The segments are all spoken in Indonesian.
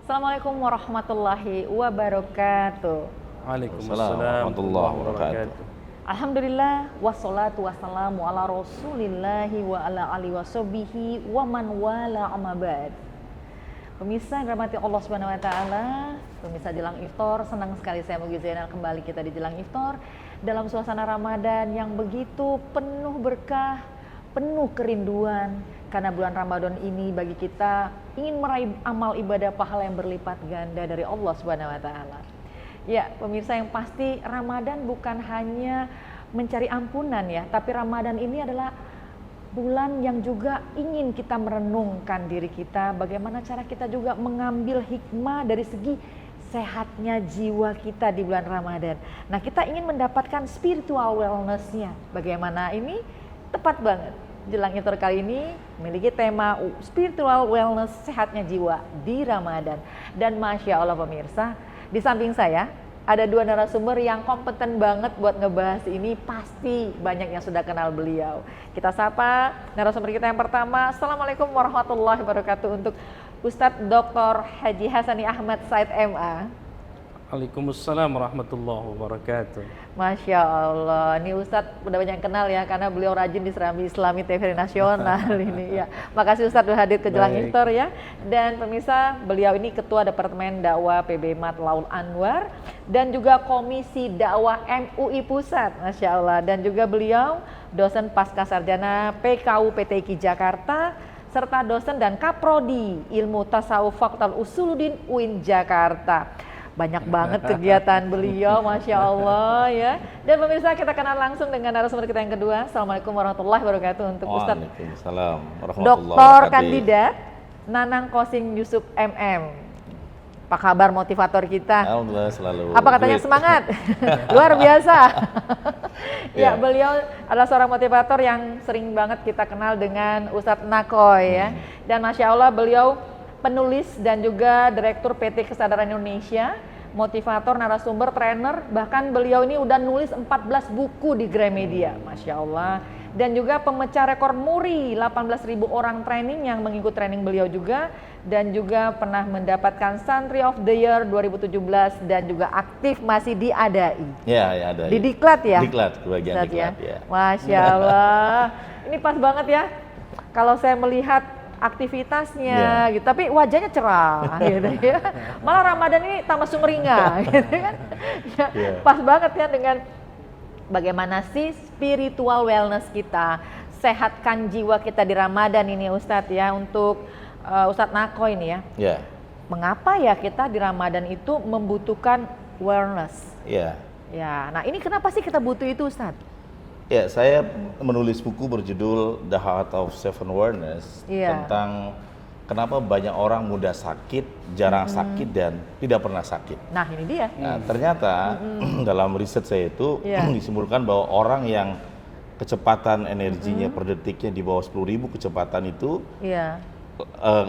Assalamualaikum warahmatullahi wabarakatuh. Waalaikumsalam warahmatullahi wabarakatuh. Alhamdulillah wassalatu wassalamu ala rasulillahi wa ala alihi washabihi wa man wala amma ba'd. Pemirsa yang dirahmati Allah Subhanahu wa taala, pemirsa jelang iftar, senang sekali saya Mugi Zainal kembali kita di jelang iftar dalam suasana Ramadan yang begitu penuh berkah, penuh kerinduan karena bulan Ramadan ini bagi kita ingin meraih amal ibadah pahala yang berlipat ganda dari Allah Subhanahu wa taala. Ya, pemirsa yang pasti Ramadan bukan hanya mencari ampunan ya, tapi Ramadan ini adalah bulan yang juga ingin kita merenungkan diri kita, bagaimana cara kita juga mengambil hikmah dari segi sehatnya jiwa kita di bulan Ramadan. Nah, kita ingin mendapatkan spiritual wellness-nya. Bagaimana ini? Tepat banget. Jelang iftar kali ini memiliki tema spiritual wellness sehatnya jiwa di Ramadan. Dan Masya Allah pemirsa, di samping saya ada dua narasumber yang kompeten banget buat ngebahas ini, pasti banyak yang sudah kenal beliau. Kita sapa narasumber kita yang pertama. Assalamualaikum warahmatullahi wabarakatuh untuk Ustadz Dr. Haji Hasani Ahmad Said MA. Waalaikumsalam warahmatullahi wabarakatuh. Masya Allah, ini Ustadz udah banyak kenal ya, karena beliau rajin di Serambi Islami TVRI Nasional ini ya. Makasih Ustadz udah hadir ke jelang iftar ya. Dan pemirsa, beliau ini Ketua Departemen Dakwah PB Mat Laul Anwar dan juga Komisi Dakwah MUI Pusat, Masya Allah. Dan juga beliau dosen Pasca Sarjana PKU PTIQ Jakarta serta dosen dan Kaprodi Ilmu Tasawuf Fakultas Usuluddin UIN Jakarta. Banyak banget kegiatan beliau, Masya Allah ya. Dan pemirsa, kita kenal langsung dengan narasumber kita yang kedua. Assalamualaikum warahmatullahi wabarakatuh untuk Ustadz Waalaikumsalam warahmatullahi Dr. wabarakatuh. Kandidat Nanang Kosing Yusuf MM. Apa kabar motivator kita? Alhamdulillah selalu. Apa katanya semangat? Luar biasa. Ya, beliau adalah seorang motivator yang sering banget kita kenal dengan Ustadz Nakoy ya. Dan Masya Allah beliau penulis dan juga Direktur PT Kesadaran Indonesia, motivator, narasumber, trainer, bahkan beliau ini udah nulis 14 buku di Gramedia, Masya Allah. Dan juga pemecah rekor muri, 18.000 orang training yang mengikuti training beliau juga, dan juga pernah mendapatkan Santri of the Year 2017 dan juga aktif masih di ADAI. Ya, ada. Di Diklat ya? Diklat, kebagian Ustadz Diklat ya. ya. Masya Allah. Ini pas banget ya. Kalau saya melihat aktivitasnya gitu, tapi wajahnya cerah gitu ya. Malah Ramadan ini tambah sumringah gitu kan. Ya, pas banget ya dengan bagaimana sih spiritual wellness kita, sehatkan jiwa kita di Ramadan ini Ustadz ya, untuk Ustadz Nako ini ya. Ya. Mengapa ya kita di Ramadan itu membutuhkan wellness? Ya. Ya, nah ini kenapa sih kita butuh itu Ustadz? Ya, saya menulis buku berjudul The Heart of Seven Wellness tentang kenapa banyak orang mudah sakit, jarang sakit, dan tidak pernah sakit. Nah, ini dia. Nah, ternyata dalam riset saya itu disimpulkan bahwa orang yang kecepatan energinya per detiknya di bawah 10.000 kecepatan itu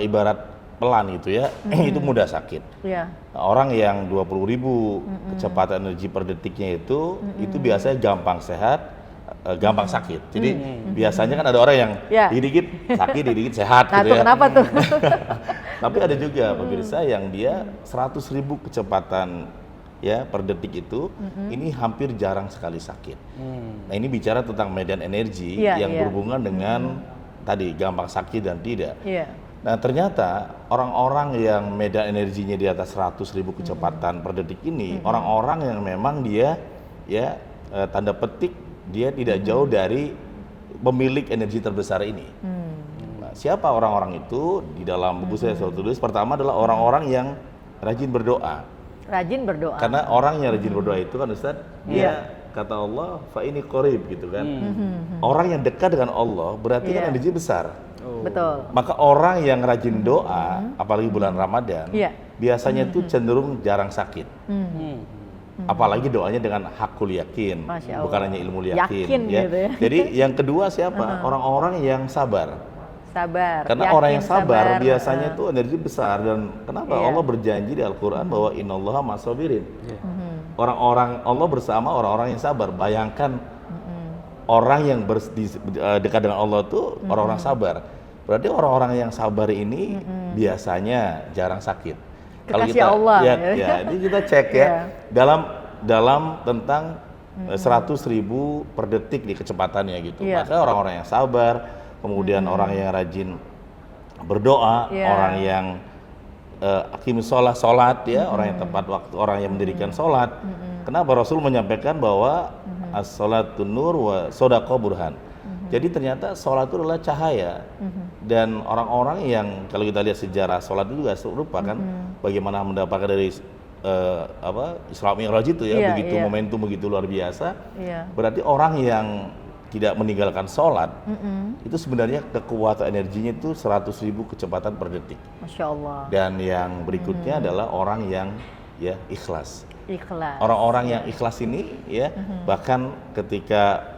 ibarat pelan itu ya, itu mudah sakit. Nah, orang yang 20.000 kecepatan energi per detiknya itu biasanya gampang sehat, gampang sakit. Jadi biasanya kan ada orang yang dikit sakit, dikit sehat nah, gitu ya. Kenapa tuh? Tapi ada juga pemirsa yang dia 100.000 kecepatan ya per detik itu ini hampir jarang sekali sakit. Nah, ini bicara tentang medan energi yang berhubungan dengan tadi gampang sakit dan tidak. Nah, ternyata orang-orang yang medan energinya di atas 100.000 kecepatan per detik ini orang-orang yang memang dia ya tanda petik dia tidak jauh dari pemilik energi terbesar ini. Nah, siapa orang-orang itu? Di dalam buku saya tulis, pertama adalah orang-orang yang rajin berdoa. Rajin berdoa. Karena orang yang rajin berdoa itu kan Ustaz, dia kata Allah, fa ini qorib gitu kan. Orang yang dekat dengan Allah berarti kan energi besar. Betul. Maka orang yang rajin doa, apalagi bulan Ramadan, biasanya itu cenderung jarang sakit. Apalagi doanya dengan hakul yakin, bukan hanya ilmu yakin ya. Gitu ya. Jadi yang kedua siapa? Orang-orang yang sabar. Karena yakin, orang yang sabar biasanya itu energi besar, dan kenapa Allah berjanji di Al-Qur'an bahwa innallaha ma'as-sabirin. Orang-orang Allah bersama orang-orang yang sabar. Bayangkan orang yang dekat dengan Allah itu orang-orang sabar. Berarti orang-orang yang sabar ini biasanya jarang sakit. Kekasih Allah. Ini kita cek ya. Dalam tentang 100.000 per detik di kecepatannya gitu. Maka orang-orang yang sabar, kemudian orang yang rajin berdoa, orang yang aqimus sholat ya, orang yang tepat waktu, orang yang mendirikan sholat. Kenapa Rasul menyampaikan bahwa as-sholatun nur wa shadaqah burhan. Jadi ternyata sholat itu adalah cahaya, dan orang-orang yang kalau kita lihat sejarah sholat itu juga serupa kan, bagaimana mendapatkan dari Isra Mi'raj itu ya, begitu momentum begitu luar biasa. Berarti orang yang tidak meninggalkan sholat itu sebenarnya kekuatan energinya itu 100.000 kecepatan per detik. Masya Allah. Dan yang berikutnya adalah orang yang ya ikhlas. Orang-orang yang ikhlas ini ya, bahkan ketika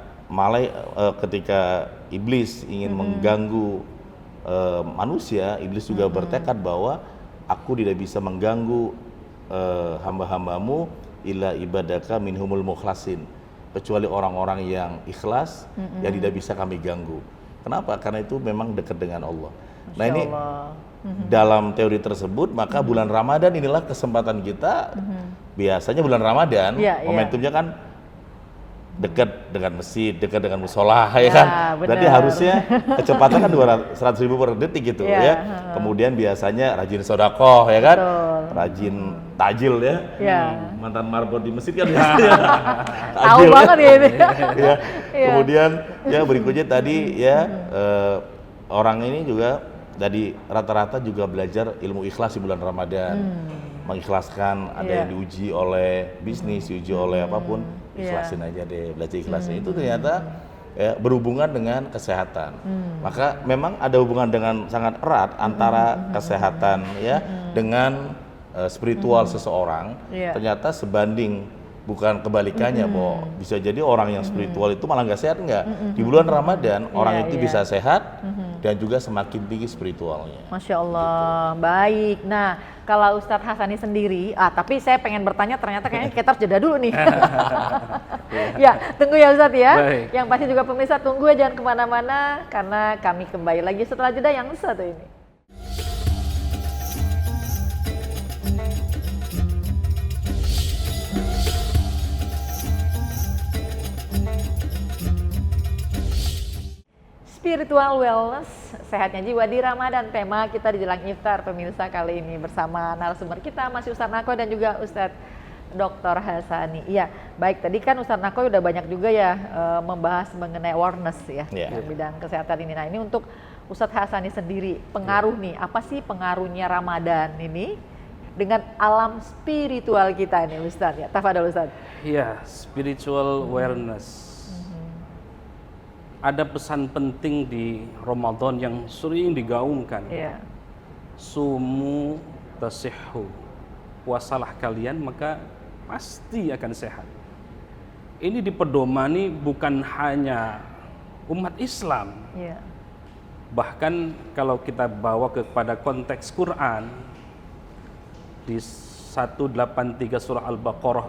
ketika iblis ingin mengganggu manusia, iblis juga bertekad bahwa aku tidak bisa mengganggu hamba-hambamu illa ibadaka minhumul mukhlasin, kecuali orang-orang yang ikhlas yang tidak bisa kami ganggu. Kenapa? Karena itu memang dekat dengan Allah. Nah ini dalam teori tersebut, maka bulan Ramadan inilah kesempatan kita. Biasanya bulan Ramadan momentumnya kan dekat dengan masjid, dekat dengan musola, ya kan. Berarti harusnya kecepatan kan 100.000 per detik gitu ya. Kemudian biasanya rajin sedekah, ya kan. Rajin tajil ya. Mantan marbot di masjid kan biasanya. Tahu banget ya ini. Kemudian ya berikutnya tadi ya orang ini juga tadi rata-rata juga belajar ilmu ikhlas di bulan Ramadan. Mengikhlaskan, ada yang diuji oleh bisnis, diuji oleh apapun, ikhlasin aja deh, belajar ikhlasin. Itu ternyata ya, berhubungan dengan kesehatan. Maka memang ada hubungan dengan sangat erat antara kesehatan ya dengan spiritual seseorang. Ternyata sebanding, bukan kebalikannya, bahwa bisa jadi orang yang spiritual itu malah nggak sehat, enggak. Di bulan Ramadan orang itu bisa sehat dan juga semakin tinggi spiritualnya. Masya Allah, gitu. Baik. Nah, kalau Ustadz Hasani sendiri, tapi saya pengen bertanya, ternyata kayaknya kita harus jeda dulu nih. Ya, tunggu ya Ustadz ya. Baik. Yang pasti juga pemirsa tunggu, jangan kemana-mana, karena kami kembali lagi setelah jeda yang satu ini. Spiritual wellness, sehatnya jiwa di Ramadan. Tema kita di Jelang Iftar pemirsa kali ini bersama narasumber kita masih Ustadz Nako dan juga Ustadz Dr. Hasani. Iya, baik, tadi kan Ustadz Nako udah banyak juga ya membahas mengenai awareness ya di bidang kesehatan ini. Nah, ini untuk Ustadz Hasani sendiri, pengaruh nih, apa sih pengaruhnya Ramadan ini dengan alam spiritual kita ini Ustadz ya? Tafadhol Ustadz. Iya, spiritual awareness. Ada pesan penting di Ramadan yang sering digaungkan. Sumu tasihhu. Puasalah kalian maka pasti akan sehat. Ini dipedomani bukan hanya umat Islam. Bahkan kalau kita bawa kepada konteks Quran, di 183 surah Al-Baqarah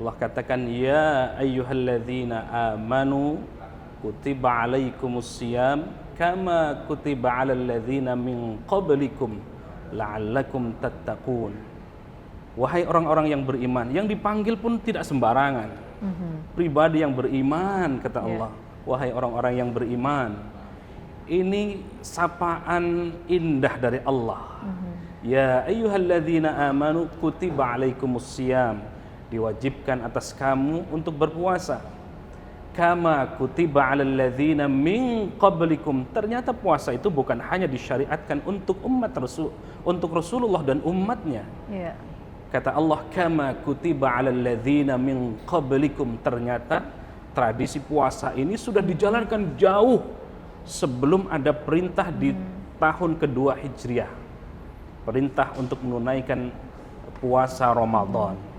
Allah katakan, ya ayyuhalladzina amanu kutiba alaikumusiyam kama kutiba alal ladzina min qablikum la'allakum tattaqun. Wahai orang-orang yang beriman, yang dipanggil pun tidak sembarangan. Pribadi yang beriman, kata Allah. Wahai orang-orang yang beriman. Ini sapaan indah dari Allah. Ya ayyuhalladzina amanu kutiba alaikumusiyam. Diwajibkan atas kamu untuk berpuasa. Kama kutiba 'alal ladzina min qablikum. Ternyata puasa itu bukan hanya disyariatkan untuk untuk Rasulullah dan umatnya. Kata Allah, kama kutiba 'alal ladzina min qablikum. Ternyata tradisi puasa ini sudah dijalankan jauh sebelum ada perintah di tahun kedua Hijriah. Perintah untuk menunaikan puasa Ramadan.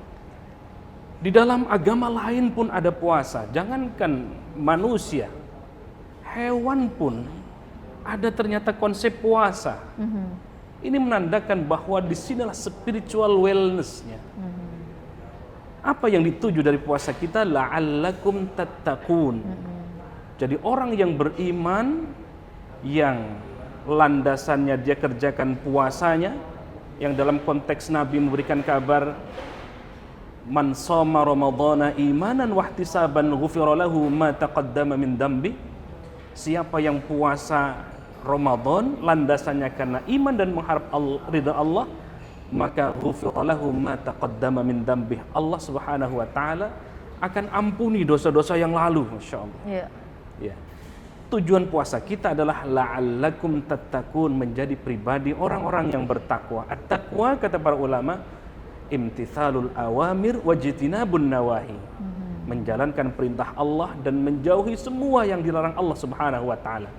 Di dalam agama lain pun ada puasa. Jangankan manusia, hewan pun ada ternyata konsep puasa. Ini menandakan bahwa disinilah spiritual wellness-nya. Apa yang dituju dari puasa kita? La'allakum tattaqun. Jadi orang yang beriman, yang landasannya dia kerjakan puasanya, yang dalam konteks Nabi memberikan kabar man shoma ramadhana imanan wahtisaban ghufira lahu ma taqaddama min dambi. Siapa yang puasa Ramadan landasannya karena iman dan mengharap ridha Allah, maka ghufira lahu ma taqaddama min dambi. Allah Subhanahu wa taala akan ampuni dosa-dosa yang lalu, masyaallah. Iya. Ya. Tujuan puasa kita adalah la'allakum tattaqun, menjadi pribadi orang-orang yang bertakwa. At-taqwa kata para ulama imtithalul awamir wajtinabun nawahi. Menjalankan perintah Allah dan menjauhi semua yang dilarang Allah Subhanahu wa taala.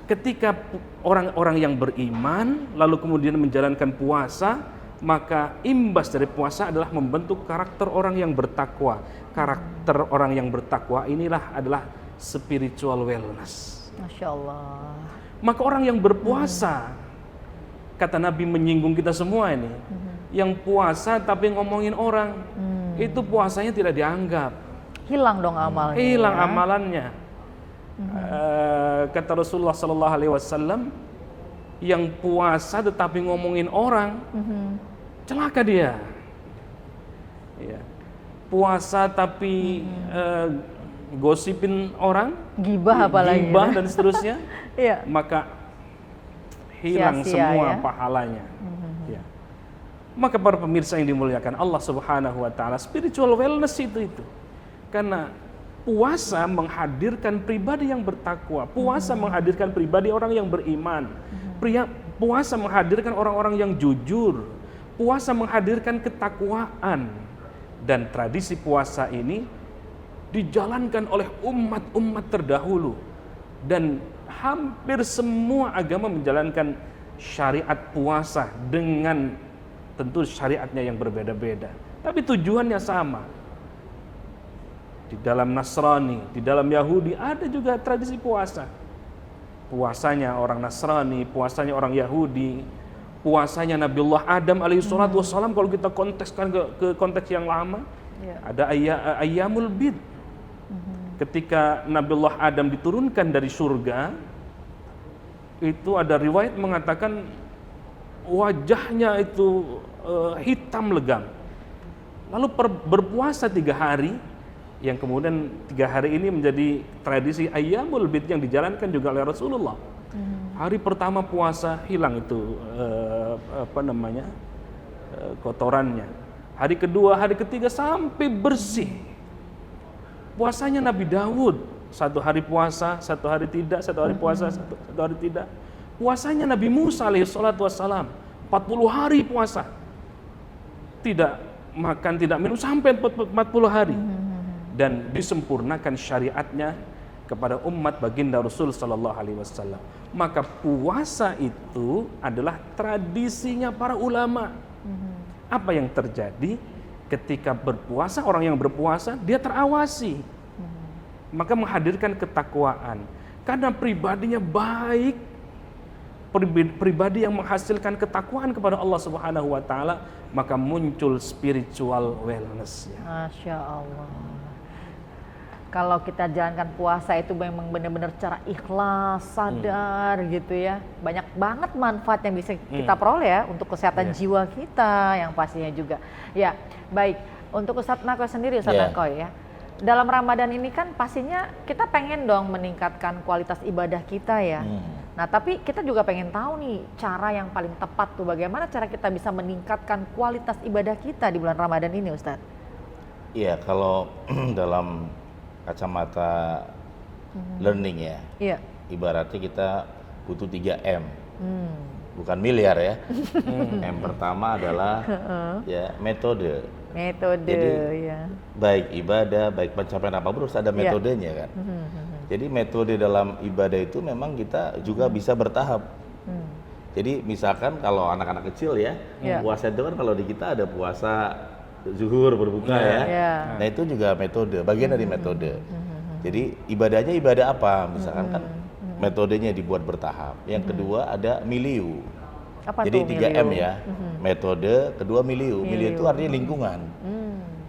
Ketika orang-orang yang beriman lalu kemudian menjalankan puasa, maka imbas dari puasa adalah membentuk karakter orang yang bertakwa. Karakter orang yang bertakwa inilah adalah spiritual wellness. Masya Allah. Maka orang yang berpuasa, kata Nabi menyinggung kita semua ini, yang puasa tapi ngomongin orang, itu puasanya tidak dianggap. Hilang dong amalnya. Hilang ya. amalannya. Kata Rasulullah Sallallahu Alaihi Wasallam, yang puasa tetapi ngomongin orang, celaka dia. Ya. Puasa tapi gosipin orang, Gibah apalagi. gibah dan seterusnya, Iya. maka hilang Sia-sia, semua ya. pahalanya. Ya. Maka para pemirsa yang dimuliakan Allah Subhanahu wa taala, spiritual wellness itu. Karena puasa menghadirkan pribadi yang bertakwa, puasa menghadirkan pribadi orang yang beriman. Puasa menghadirkan orang-orang yang jujur. Puasa menghadirkan ketakwaan. Dan tradisi puasa ini dijalankan oleh umat-umat terdahulu, dan hampir semua agama menjalankan syariat puasa dengan tentu syariatnya yang berbeda-beda, tapi tujuannya sama. Di dalam Nasrani, di dalam Yahudi ada juga tradisi puasa. Puasanya orang Nasrani, puasanya orang Yahudi, puasanya Nabiullah Adam alaihissalatu wassalam. Kalau kita kontekskan ke konteks yang lama, ada ayyamul bid. Ketika Nabiullah Adam diturunkan dari surga, itu ada riwayat mengatakan wajahnya itu hitam legam. Lalu berpuasa 3 hari, yang kemudian 3 hari ini menjadi tradisi ayyamul bid yang dijalankan juga oleh Rasulullah. Hari pertama puasa hilang itu kotorannya. Hari kedua, hari ketiga sampai bersih. Puasanya Nabi Daud, 1 hari puasa, 1 hari tidak, 1 hari puasa, 1 hari tidak. Puasanya Nabi Musa alaihissalatu wassalam, 40 hari puasa. Tidak makan, tidak minum sampai 40 hari. Dan disempurnakan syariatnya kepada umat baginda Rasul sallallahu alaihi wasallam. Maka puasa itu adalah tradisinya para ulama. Apa yang terjadi ketika berpuasa? Orang yang berpuasa dia terawasi, maka menghadirkan ketakwaan karena pribadinya baik, pribadi yang menghasilkan ketakwaan kepada Allah Subhanahu wa taala, maka muncul spiritual wellness. Masya Allah. Kalau kita jalankan puasa itu memang benar-benar cara ikhlas, sadar gitu ya. Banyak banget manfaat yang bisa kita peroleh ya untuk kesehatan jiwa kita yang pastinya juga. Ya, baik. Untuk Ustadz Nakoy sendiri, Ustadz Nakoy ya. Dalam Ramadan ini kan pastinya kita pengen dong meningkatkan kualitas ibadah kita ya. Nah, tapi kita juga pengen tahu nih cara yang paling tepat tuh bagaimana cara kita bisa meningkatkan kualitas ibadah kita di bulan Ramadan ini, Ustadz? Iya, kalau dalam kacamata learning ya, ibaratnya kita butuh 3M, bukan miliar ya. M pertama adalah ya metode. Jadi baik ibadah, baik pencapaian apapun harus ada metodenya kan. Jadi metode dalam ibadah itu memang kita juga bisa bertahap. Jadi misalkan kalau anak-anak kecil ya, puasa itu kan kalau di kita ada puasa zuhur berbuka ya. Nah itu juga metode, bagian dari metode. Jadi ibadahnya ibadah apa? Misalkan kan metodenya dibuat bertahap. Yang kedua ada milieu. Apa Jadi tuh 3M ya. Metode, kedua milieu. Milieu itu artinya lingkungan.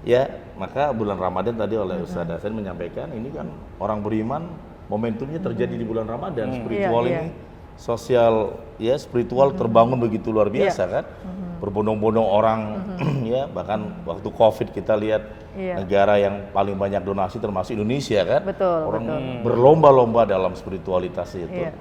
Ya, maka bulan Ramadan tadi oleh Ustaz Hasan menyampaikan ini kan orang beriman momentumnya terjadi di bulan Ramadan. Spiritual ini sosial ya spiritual terbangun begitu luar biasa kan. Berbondong-bondong orang ya, bahkan waktu Covid kita lihat negara yang paling banyak donasi termasuk Indonesia kan. Betul, orang betul. berlomba-lomba dalam spiritualitas itu. Iya.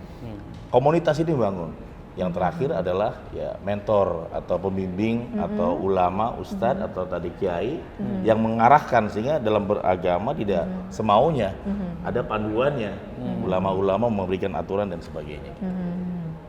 Komunitas ini bangun. Yang terakhir adalah ya mentor atau pembimbing atau ulama, ustadz atau tadi kiai yang mengarahkan sehingga dalam beragama tidak semaunya, ada panduannya. Ulama-ulama memberikan aturan dan sebagainya.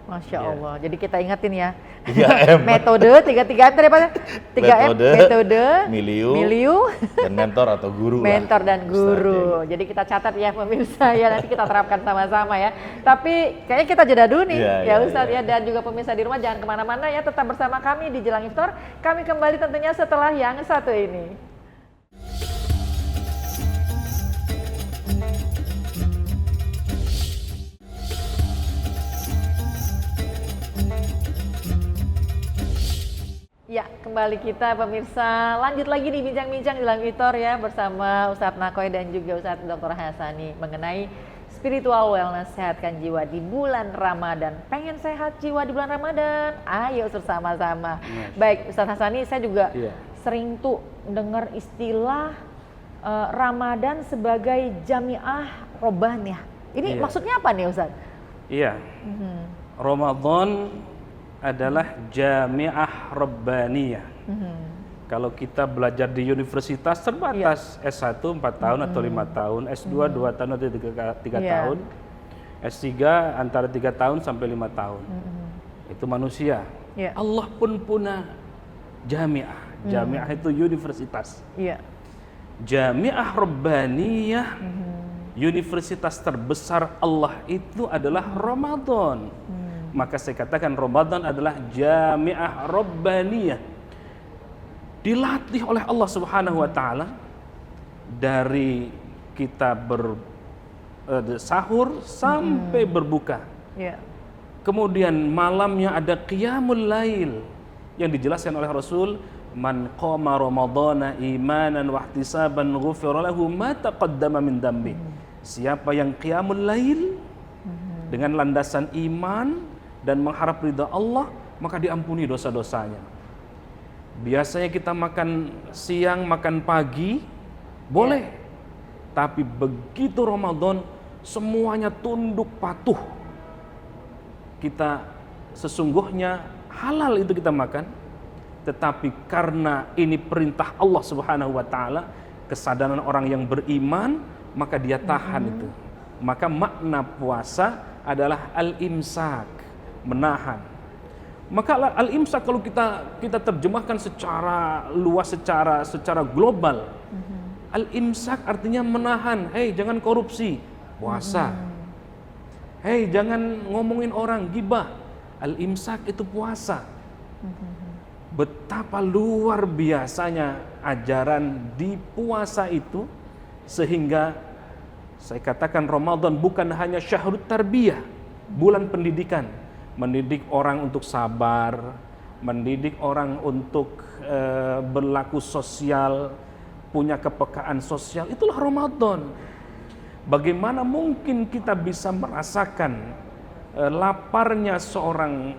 Masya Allah. Jadi kita ingatin ya. Iya, Metode 3 daripada 3M, metode, milieu, dan mentor atau guru. mentor lah. dan guru. Jadi kita catat ya pemirsa ya, nanti kita terapkan sama-sama ya. Tapi kayaknya kita jeda dulu nih ya Ustadz ya, dan juga pemirsa di rumah jangan kemana-mana ya, tetap bersama kami di Jelang Iftar. Kami kembali tentunya setelah yang satu ini. Ya, kembali kita pemirsa lanjut lagi di bincang-bincang Jelang Iftar ya bersama Ustadz Nakoi dan juga Ustadz Dr. Hasani mengenai spiritual wellness, sehatkan jiwa di bulan Ramadan. Pengen sehat jiwa di bulan Ramadan? Ayo bersama-sama. Baik, Ustadz Hasani, saya juga sering tuh dengar istilah Ramadan sebagai jamiah robbaniyah. Ini maksudnya apa nih Ustadz? Iya. Ramadan adalah jamiah rabbaniyah. Kalau kita belajar di universitas terbatas, S1 4 tahun atau 5 tahun, S2 2 tahun atau 3 tahun, S3 antara 3 tahun sampai 5 tahun. Itu manusia. Allah pun punya jamiah. Jamiah itu universitas. Jamiah rabbaniyah, universitas terbesar Allah itu adalah Ramadan. Maka saya katakan Ramadan adalah jamiah rabbaniyah, dilatih oleh Allah Subhanahu wa taala dari kita sahur sampai berbuka. Kemudian malamnya ada qiyamul lail yang dijelaskan oleh Rasul, man qama ramadhana imanan wa ihtisaban ghufira lahu ma taqaddama min dambi. Siapa yang qiyamul lail dengan landasan iman dan mengharap ridha Allah, maka diampuni dosa-dosanya. Biasanya kita makan siang, makan pagi, boleh. Tapi begitu Ramadan, semuanya tunduk patuh. Kita sesungguhnya halal itu kita makan, tetapi karena ini perintah Allah Subhanahu wa taala, kesadaran orang yang beriman, maka dia tahan itu. Maka makna puasa adalah al-imsak, menahan. Maka al-imsak kalau kita terjemahkan secara luas, secara global, al-imsak artinya menahan. Hei, jangan korupsi, puasa. Hei, jangan ngomongin orang, gibah. Al-imsak itu puasa. Betapa luar biasanya ajaran di puasa itu, sehingga saya katakan Ramadan bukan hanya syahrut tarbiyah, bulan pendidikan, mendidik orang untuk sabar, mendidik orang untuk berlaku sosial, punya kepekaan sosial. Itulah Ramadan. Bagaimana mungkin kita bisa merasakan laparnya seorang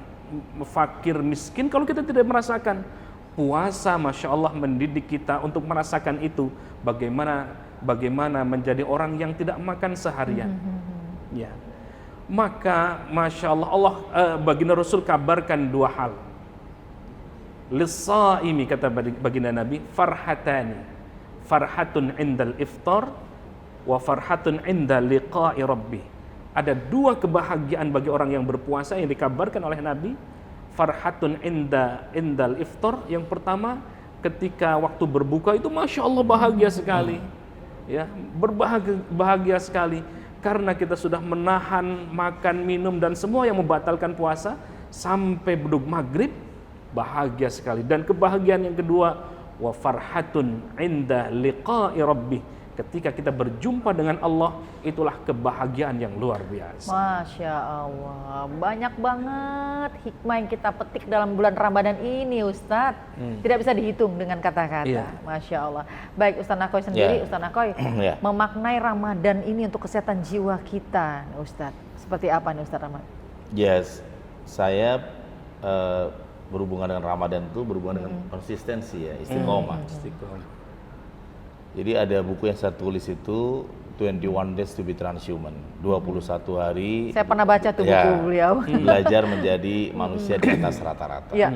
fakir miskin kalau kita tidak merasakan? Puasa, Masya Allah, mendidik kita untuk merasakan itu. Bagaimana menjadi orang yang tidak makan seharian. Ya. Maka Masya Allah, baginda Rasul kabarkan dua hal. Lis-saimi, kata baginda Nabi, farhatani, farhatun indal iftar wa farhatun inda liqa'i rabbi. Ada dua kebahagiaan bagi orang yang berpuasa yang dikabarkan oleh Nabi. Farhatun indal iftar, yang pertama ketika waktu berbuka itu Masya Allah bahagia sekali, ya, berbahagia sekali. Karena kita sudah menahan makan, minum, dan semua yang membatalkan puasa sampai beduk maghrib, bahagia sekali. Dan kebahagiaan yang kedua, wa farhatun inda liqa'i rabbih, ketika kita berjumpa dengan Allah, itulah kebahagiaan yang luar biasa. Masya Allah, banyak banget hikmah yang kita petik dalam bulan Ramadan ini Ustadz. Tidak bisa dihitung dengan kata-kata. Masya Allah. Baik, Ustadz Nakoi sendiri, Ustadz Nakoi memaknai Ramadan ini untuk kesehatan jiwa kita, Ustadz. Seperti apa nih Ustadz Rahmat? Yes, saya berhubungan dengan Ramadan itu berhubungan dengan konsistensi ya, istiqomah. Istiqomah. Jadi ada buku yang saya tulis itu 21 Days to be Transhuman, 21 hari. Saya pernah baca tuh buku beliau. Belajar menjadi manusia di atas rata-rata. Ya.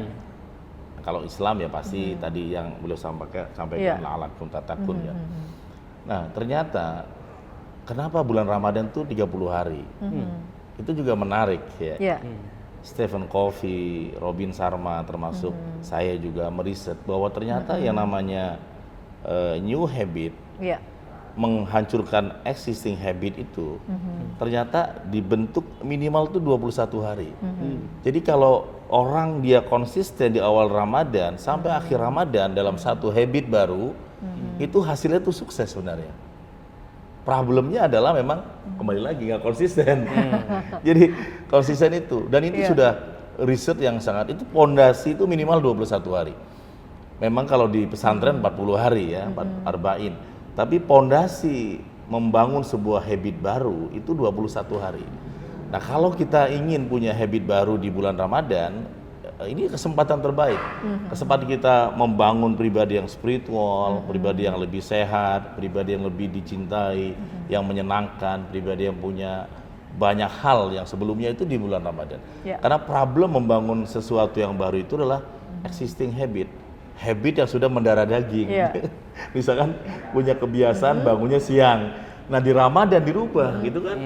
Kalau Islam ya pasti tadi yang beliau sampaikan la'alakum tattaqun ya. Nah, ternyata kenapa bulan Ramadan tuh 30 hari? Itu juga menarik ya. Ya. Stephen Covey, Robin Sharma termasuk saya juga meriset bahwa ternyata yang namanya new habit, menghancurkan existing habit itu ternyata dibentuk minimal tuh 21 hari. Jadi kalau orang dia konsisten di awal Ramadan sampai akhir Ramadan dalam satu habit baru, itu hasilnya tuh sukses sebenarnya. Problemnya adalah memang kembali lagi nggak konsisten. Jadi konsisten itu, dan itu sudah riset yang sangat, itu pondasi itu minimal 21 hari. Memang kalau di pesantren 40 hari ya, arba'in. Tapi pondasi membangun sebuah habit baru itu 21 hari. Nah, kalau kita ingin punya habit baru di bulan Ramadan, ini kesempatan terbaik. Kesempatan kita membangun pribadi yang spiritual, pribadi yang lebih sehat, pribadi yang lebih dicintai, yang menyenangkan, pribadi yang punya banyak hal yang sebelumnya itu di bulan Ramadan. Karena problem membangun sesuatu yang baru itu adalah existing habit. Habit yang sudah mendarah daging. Misalkan punya kebiasaan bangunnya siang. Nah, di Ramadan dirubah gitu kan.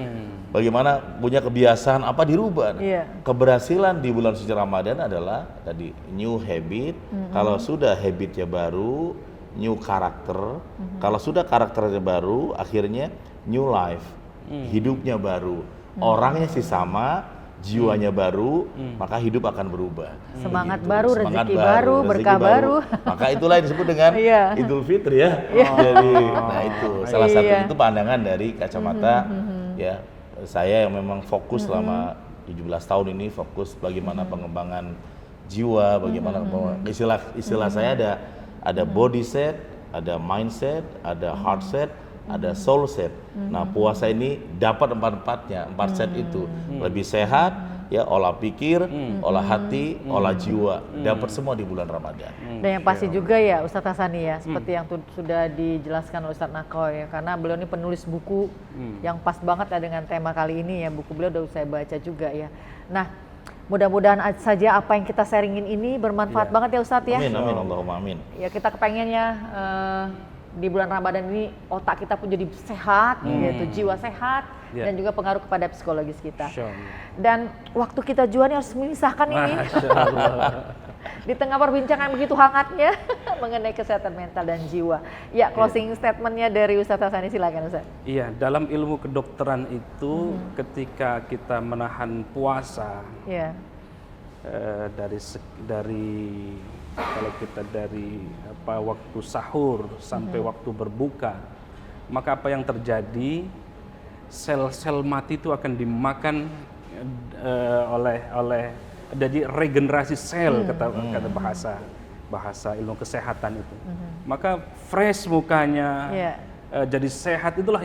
Bagaimana punya kebiasaan apa dirubah. Keberhasilan di bulan suci Ramadan adalah tadi new habit. Kalau sudah habitnya baru, new karakter. Kalau sudah karakternya baru, akhirnya new life. Hidupnya baru. Orangnya sih sama, jiwanya baru, maka hidup akan berubah. Semangat Begitu. baru, Semangat rezeki baru, berkah baru. Maka itulah yang disebut dengan Idul Fitri ya. Jadi, nah itu salah satu itu pandangan dari kacamata ya. Saya yang memang fokus selama 17 tahun ini fokus bagaimana pengembangan jiwa, bagaimana istilah saya ada body set, ada mindset, ada heart set, ada soul set. Nah, puasa ini dapat empat set itu. Lebih sehat, ya, olah pikir, olah hati, olah jiwa. Dapat semua di bulan Ramadan. Dan yang pasti juga ya Ustadz Hassani ya, seperti yang sudah dijelaskan oleh Ustadz Nakoi ya, karena beliau ini penulis buku yang pas banget ya dengan tema kali ini ya, buku beliau udah saya baca juga ya. Nah, mudah-mudahan saja apa yang kita sharingin ini bermanfaat banget ya Ustadz ya. Amin, amin, Allahumma amin. Ya, kita kepengennya di bulan Ramadan ini otak kita pun jadi sehat, yaitu jiwa sehat, dan juga pengaruh kepada psikologis kita. Dan waktu kita juga nih harus memisahkan ini. Di tengah perbincangan begitu hangatnya mengenai kesehatan mental dan jiwa. Ya, closing statementnya dari Ustadz Hassani, silakan Ustadz. Iya, dalam ilmu kedokteran itu ketika kita menahan puasa, dari kalau kita dari waktu sahur sampai waktu berbuka, maka apa yang terjadi, sel-sel mati itu akan dimakan oleh jadi regenerasi sel, kata bahasa ilmu kesehatan itu. Maka fresh mukanya, jadi sehat. Itulah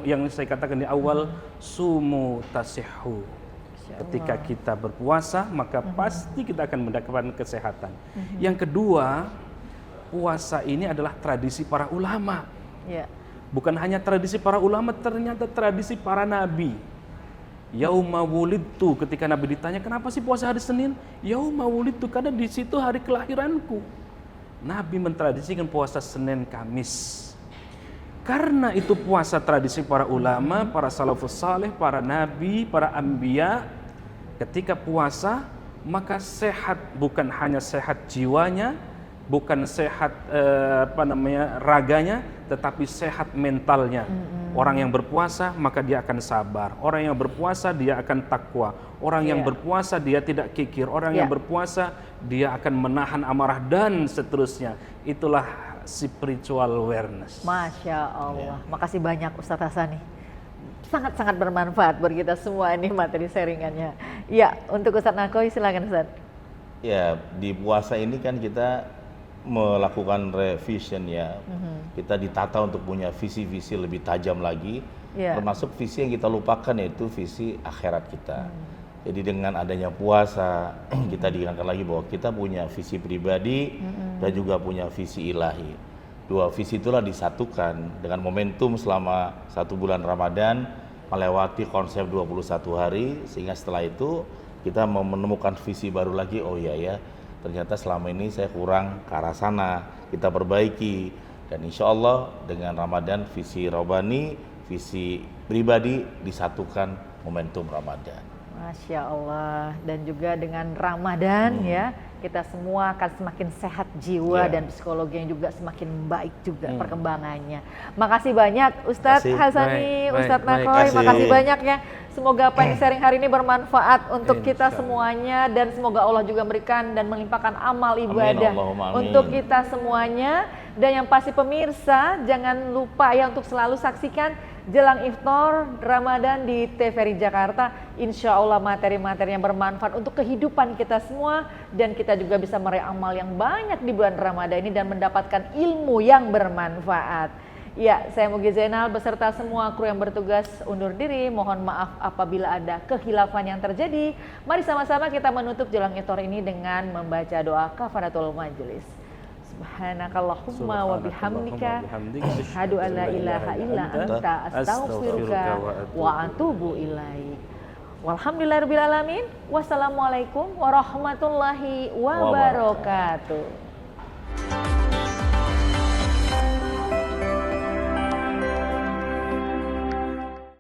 yang saya katakan di awal, sumu tasihhu. Ketika kita berpuasa, maka pasti kita akan mendapatkan kesehatan. Yang kedua, puasa ini adalah tradisi para ulama. Bukan hanya tradisi para ulama, ternyata tradisi para nabi. Yauma wulidtu, ketika Nabi ditanya kenapa sih puasa hari Senin? Yauma wulidtu, karena di situ hari kelahiranku. Nabi mentradisikan puasa Senin Kamis. Karena itu puasa tradisi para ulama, para salafus saleh, para nabi, para anbiya. Ketika puasa, maka sehat, bukan hanya sehat jiwanya, bukan sehat raganya, tetapi sehat mentalnya. Orang yang berpuasa maka dia akan sabar. Orang yang berpuasa dia akan takwa. Orang yang berpuasa dia tidak kikir. Orang yang berpuasa dia akan menahan amarah dan seterusnya. Itulah spiritual awareness. Masya Allah. Makasih banyak Ustadz Hassani. Sangat-sangat bermanfaat buat kita semua ini materi sharingannya. Ya, untuk Ustadz Nakoi silakan Ustadz. Ya, di puasa ini kan kita melakukan revision ya. Kita ditata untuk punya visi-visi lebih tajam lagi. Termasuk visi yang kita lupakan, yaitu visi akhirat kita. Jadi dengan adanya puasa, kita diingatkan lagi bahwa kita punya visi pribadi dan juga punya visi ilahi. Dua visi itulah disatukan dengan momentum selama 1 bulan Ramadan, melewati konsep 21 hari, sehingga setelah itu kita menemukan visi baru lagi. Oh iya ya, ternyata selama ini saya kurang ke arah sana, kita perbaiki. Dan insya Allah dengan Ramadan visi Robani, visi pribadi disatukan momentum Ramadan. Masya Allah. Dan juga dengan Ramadan ya, kita semua akan semakin sehat jiwa dan psikologinya juga semakin baik juga perkembangannya. Makasih banyak Ustadz Hasani, Ustadz Nakhoy, makasih banyak ya. Semoga apa yang sharing hari ini bermanfaat untuk kita semuanya, dan semoga Allah juga memberikan dan melimpahkan amal ibadah untuk kita semuanya. Dan yang pasti pemirsa, jangan lupa ya untuk selalu saksikan Jelang Iftar Ramadan di TVRI Jakarta. Insya Allah materi-materi yang bermanfaat untuk kehidupan kita semua, dan kita juga bisa meraih amal yang banyak di bulan Ramadan ini dan mendapatkan ilmu yang bermanfaat. Ya, saya Mugi Zainal beserta semua kru yang bertugas undur diri. Mohon maaf apabila ada kehilafan yang terjadi. Mari sama-sama kita menutup Jelang Iftar ini dengan membaca doa kafaratul majelis. Subhanakallahumma wa bihamdika asyhadu an la ilaha illa anta astaghfiruka wa atubu ilaik. Walhamdulillahirabbil alamin. Wassalamualaikum warahmatullahi wabarakatuh.